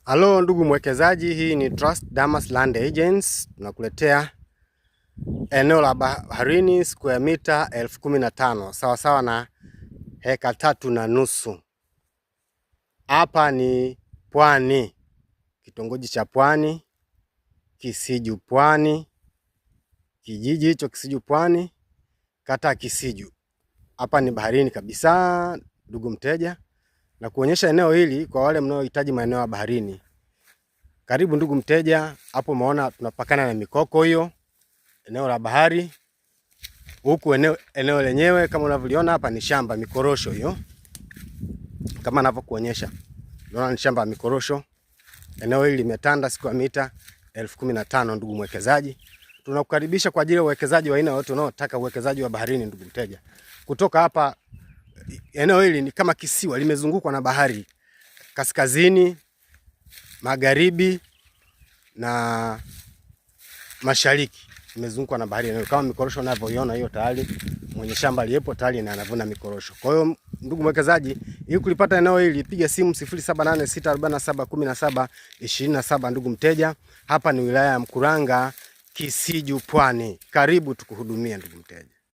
Halo ndugu mwekezaji, hii ni Trust Damas Land Agents. Tunakuletea eneo la baharini square mita 15,000 sawa sawa na heka 3.5. Hapa ni Pwani, kitongoji cha Pwani, Kisiju Pwani, kijiji hicho Kisiju Pwani, kata Kisiju. Hapa ni baharini kabisa ndugu mteja, na kuonyesha eneo hili kwa wale mnaohitaji maeneo ya baharini. Karibu ndugu mteja, hapo umeona tunapakana na mikoko hiyo, eneo la bahari. Huku eneo lenyewe kama unavyoona hapa ni shamba mikorosho hiyo. Kama ninavyokuonyesha. Unaona ni shamba mikorosho. Eneo hili limetanda square mita 15,000 ndugu mwekezaji. Tunakukaribisha kwa ajili ya uwekezaji wa aina yote unaotaka uwekezaji wa baharini ndugu mteja. Kutoka hapa eneo hili ni kama kisiwa limezungukwa na bahari. Kaskazini, magharibi na mashariki imezungukwa na bahari. Kama mikorosho unavyoiona hiyo, tayari mwenye shamba aliyepo tayari na anavuna mikorosho. Kwa hiyo ndugu mwekezaji, ili kulipata eneo hili piga simu 0786471727 ndugu mteja. Hapa ni wilaya ya Mkuranga, Kisiju Pwani. Karibu tukuhudumia ndugu mteja.